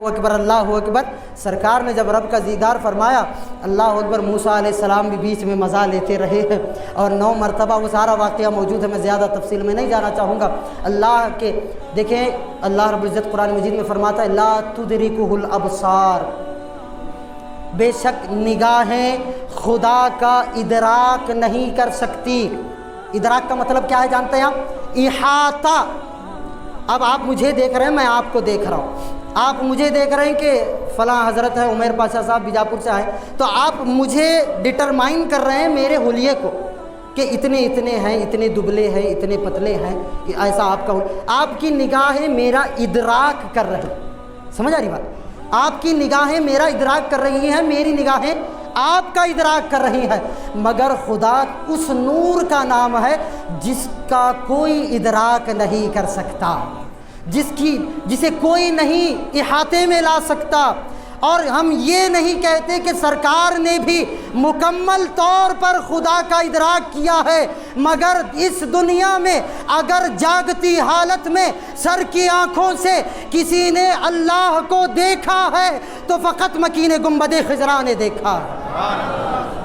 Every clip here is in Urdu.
اکبر اللہ اکبر۔ سرکار نے جب رب کا دیدار فرمایا، اللہ اکبر، موسیٰ علیہ السلام بھی بیچ میں مزہ لیتے رہے ہیں اور 9 مرتبہ وہ سارا واقعہ موجود ہے، میں زیادہ تفصیل میں نہیں جانا چاہوں گا۔ اللہ کے دیکھیں، اللہ رب العزت قرآن مجید میں فرماتا ہے لا تدرکہ الابصار، بے شک نگاہیں خدا کا ادراک نہیں کر سکتی۔ ادراک کا مطلب کیا ہے جانتے ہیں آپ؟ احاطہ۔ اب آپ مجھے دیکھ رہے ہیں، میں آپ کو دیکھ رہا ہوں، آپ مجھے دیکھ رہے ہیں کہ فلاں حضرت ہے عمیر پاشا صاحب بیجاپور سے آئے، تو آپ مجھے ڈٹرمائن کر رہے ہیں میرے حلیے کو کہ اتنے ہیں، اتنے دبلے ہیں، اتنے پتلے ہیں، ایسا آپ کا آپ کی نگاہیں میرا ادراک کر رہی ہیں۔ سمجھ آ رہی بات؟ آپ کی نگاہیں میرا ادراک کر رہی ہیں، میری نگاہیں آپ کا ادراک کر رہی ہیں، مگر خدا اس نور کا نام ہے جس کا کوئی ادراک نہیں کر سکتا، جسے کوئی نہیں احاطے میں لا سکتا۔ اور ہم یہ نہیں کہتے کہ سرکار نے بھی مکمل طور پر خدا کا ادراک کیا ہے، مگر اس دنیا میں اگر جاگتی حالت میں سر کی آنکھوں سے کسی نے اللہ کو دیکھا ہے تو فقط مکین گنبد خضرا نے دیکھا ہے،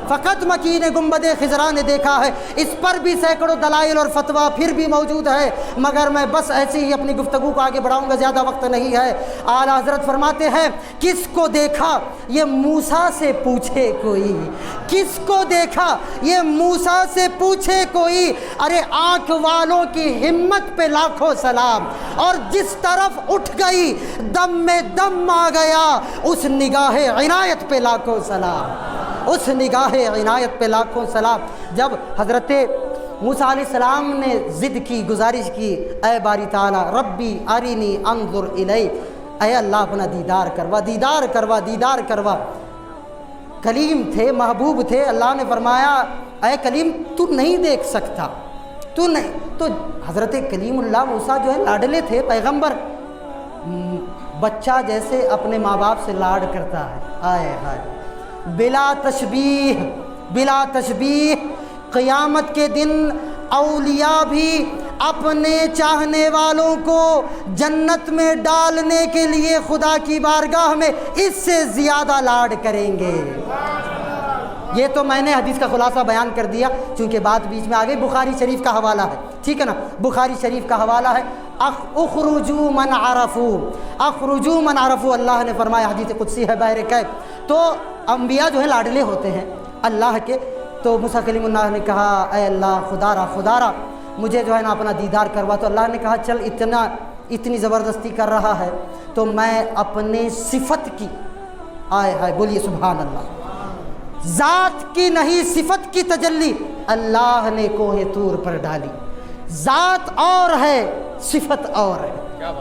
فقط مکین گنبد خضرا نے دیکھا ہے۔ اس پر بھی سینکڑوں دلائل اور فتویٰ پھر بھی موجود ہے، مگر میں بس ایسی ہی اپنی گفتگو کو آگے بڑھاؤں گا، زیادہ وقت نہیں ہے۔ اعلیٰ حضرت فرماتے ہیں کس کو دیکھا یہ موسیٰ سے پوچھے کوئی، کس کو دیکھا یہ موسیٰ سے پوچھے کوئی۔ ارے آنکھ والوں کی ہمت پہ لاکھوں سلام، اور جس طرف اٹھ گئی دم میں دم آ گیا، اس نگاہ عنایت پہ لاکھوں سلام، اس نگاہ عنایت پہ لاکھوں سلام۔ جب حضرت موسیٰ علیہ السلام نے ضد کی، گزارش کی، اے باری تعالیٰ ربی ارینی انظر الیک، اے اللہ اپنا دیدار کروا، دیدار کروا، دیدار کروا۔ کلیم تھے، محبوب تھے، اللہ نے فرمایا اے کلیم تو نہیں دیکھ سکتا، تو نہیں۔ تو حضرت کلیم اللہ موسیٰ جو ہے لاڈلے تھے، پیغمبر، بچہ جیسے اپنے ماں باپ سے لاڈ کرتا ہے، آئے ہائے، بلا تشبیہ، بلا تشبیہ۔ قیامت کے دن اولیاء بھی اپنے چاہنے والوں کو جنت میں ڈالنے کے لیے خدا کی بارگاہ میں اس سے زیادہ لاڈ کریں گے۔ یہ تو میں نے حدیث کا خلاصہ بیان کر دیا، چونکہ بات بیچ میں آ گئی۔ بخاری شریف کا حوالہ ہے، ٹھیک ہے نا، بخاری شریف کا حوالہ ہے، اخرجوا من عرفوا، اخرجوا من عرفوا، اللہ نے فرمایا، حدیث قدسی ہے بحر کیف۔ تو انبیاء جو ہیں لاڈلے ہوتے ہیں اللہ کے، تو موسیٰ کلیم اللہ نے کہا اے اللہ خدا را مجھے جو ہے نا اپنا دیدار کروا۔ تو اللہ نے کہا چل اتنی زبردستی کر رہا ہے تو میں اپنے صفت کی، آئے ہائے بولیے سبحان اللہ، ذات کی نہیں صفت کی تجلی اللہ نے کوہ طور پر ڈالی۔ ذات اور ہے، صفت اور ہے۔ کیا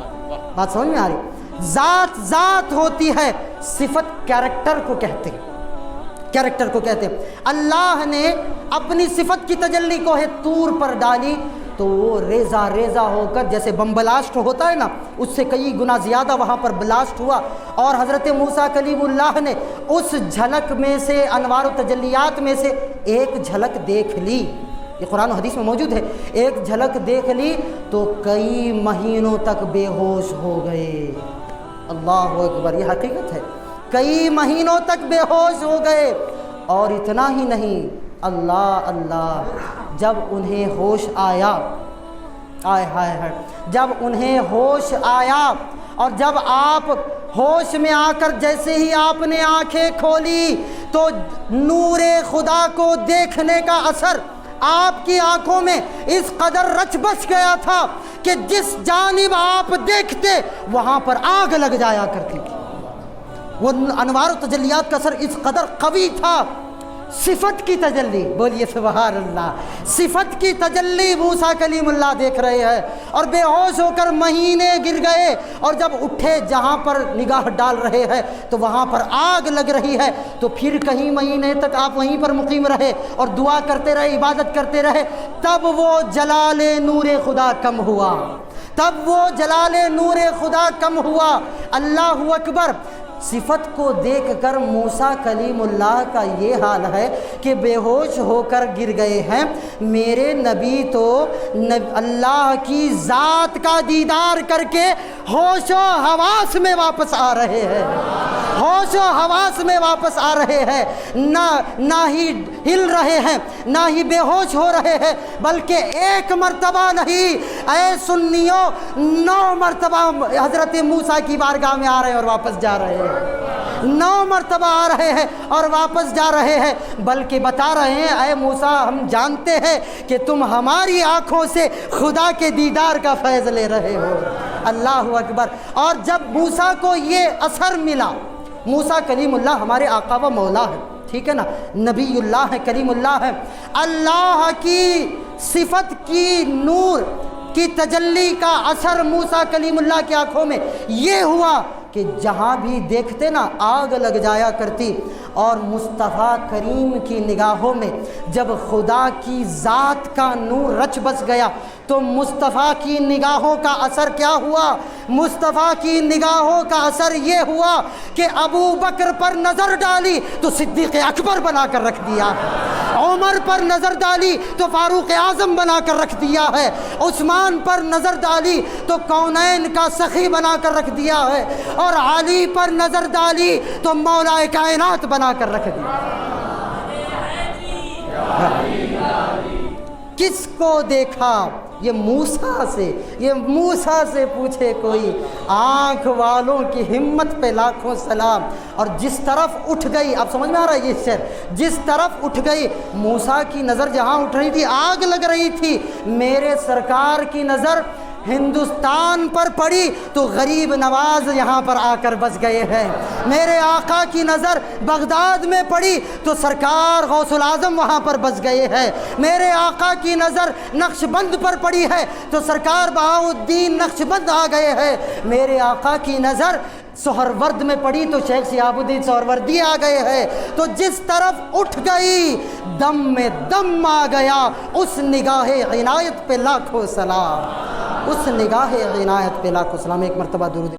بات سمجھ میں آ رہی؟ ذات ذات ہوتی ہے، صفت کیریکٹر کو کہتے ہیں، کیریکٹر کو کہتے ہیں۔ اللہ نے اپنی صفت کی تجلی کوہ طور پر ڈالی تو وہ ریزہ ریزہ ہو کر، جیسے بم بلاسٹ ہوتا ہے نا، اس سے کئی گنا زیادہ وہاں پر بلاسٹ ہوا، اور حضرت موسیٰ کلیم اللہ نے اس جھلک میں سے، انوار و تجلیات میں سے ایک جھلک دیکھ لی۔ یہ قرآن و حدیث میں موجود ہے، ایک جھلک دیکھ لی تو کئی مہینوں تک بے ہوش ہو گئے۔ اللہ اکبر، یہ حقیقت ہے، کئی مہینوں تک بے ہوش ہو گئے۔ اور اتنا ہی نہیں، اللہ جب انہیں ہوش آیا، آئے ہائے ہائے، جب انہیں ہوش آیا، اور جب آپ ہوش میں آ کر جیسے ہی آپ نے آنکھیں کھولی تو نور خدا کو دیکھنے کا اثر آپ کی آنکھوں میں اس قدر رچ بس گیا تھا کہ جس جانب آپ دیکھتے وہاں پر آگ لگ جایا کرتی تھی۔ وہ انوار و تجلیات کا اثر اس قدر قوی تھا۔ صفت کی تجلی، بولیے سبحان اللہ، صفت کی تجلی موسیٰ کلیم اللہ دیکھ رہے ہیں، اور بے ہوش ہو کر مہینے گر گئے، اور جب اٹھے جہاں پر نگاہ ڈال رہے ہیں تو وہاں پر آگ لگ رہی ہے، تو پھر کہیں مہینے تک آپ وہیں پر مقیم رہے اور دعا کرتے رہے، عبادت کرتے رہے، تب وہ جلال نور خدا کم ہوا، تب وہ جلال نور خدا کم ہوا۔ اللہ اکبر، صفت کو دیکھ کر موسیٰ کلیم اللہ کا یہ حال ہے کہ بے ہوش ہو کر گر گئے ہیں۔ میرے نبی تو اللہ کی ذات کا دیدار کر کے ہوش و حواس میں واپس آ رہے ہیں، ہوش و حواس میں واپس آ رہے ہیں، نہ ہی ہل رہے ہیں، نہ ہی بے ہوش ہو رہے ہیں، بلکہ ایک مرتبہ نہیں، اے سنیوں 9 مرتبہ حضرت موسیٰ کی بارگاہ میں آ رہے ہیں اور واپس جا رہے ہیں، 9 مرتبہ آ رہے ہیں اور واپس جا رہے ہیں، بلکہ بتا رہے ہیں اے موسیٰ ہم جانتے ہیں کہ تم ہماری آنکھوں سے خدا کے دیدار کا فیض لے رہے ہو۔ اللہ اکبر۔ اور جب موسیٰ کو یہ اثر ملا، موسیٰ کلیم اللہ ہمارے آقا و مولا ہے، ٹھیک ہے نا، نبی اللہ ہے، کریم اللہ ہے، اللہ کی صفت کی نور کی تجلی کا اثر موسیٰ کلیم اللہ کی آنکھوں میں یہ ہوا کہ جہاں بھی دیکھتے نا آگ لگ جایا کرتی، اور مصطفیٰ کریم کی نگاہوں میں جب خدا کی ذات کا نور رچ بس گیا تو مصطفیٰ کی نگاہوں کا اثر کیا ہوا؟ مصطفیٰ کی نگاہوں کا اثر یہ ہوا کہ ابو بکر پر نظر ڈالی تو صدیق اکبر بنا کر رکھ دیا ہے، عمر پر نظر ڈالی تو فاروق اعظم بنا کر رکھ دیا ہے، عثمان پر نظر ڈالی تو کونین کا سخی بنا کر رکھ دیا ہے، اور علی پر نظر ڈالی تو مولا کائنات بنا کر رکھ دیا۔ کس کو دیکھا؟ یہ موسیٰ سے پوچھے کوئی، آنکھ والوں کی ہمت پہ لاکھوں سلام۔ اور جس طرف اٹھ گئی، اب سمجھ میں آ رہا ہے یہ شعر، جس طرف اٹھ گئی موسیٰ کی نظر جہاں اٹھ رہی تھی آگ لگ رہی تھی، میرے سرکار کی نظر ہندوستان پر پڑی تو غریب نواز یہاں پر آ کر بس گئے ہیں، میرے آقا کی نظر بغداد میں پڑی تو سرکار غوث العظم وہاں پر بس گئے ہیں، میرے آقا کی نظر نقش بند پر پڑی ہے تو سرکار بہاؤالدین نقش بند آ گئے ہیں، میرے آقا کی نظر سہرورد میں پڑی تو شیخ شہاب الدین سہروردی آ گئے ہیں۔ تو جس طرف اٹھ گئی دم میں دم آ گیا، اس نگاہ عنایت پہ لاکھوں سلام، اس نگاہ عنایت پہ لاکھوں سلام۔ ایک مرتبہ درود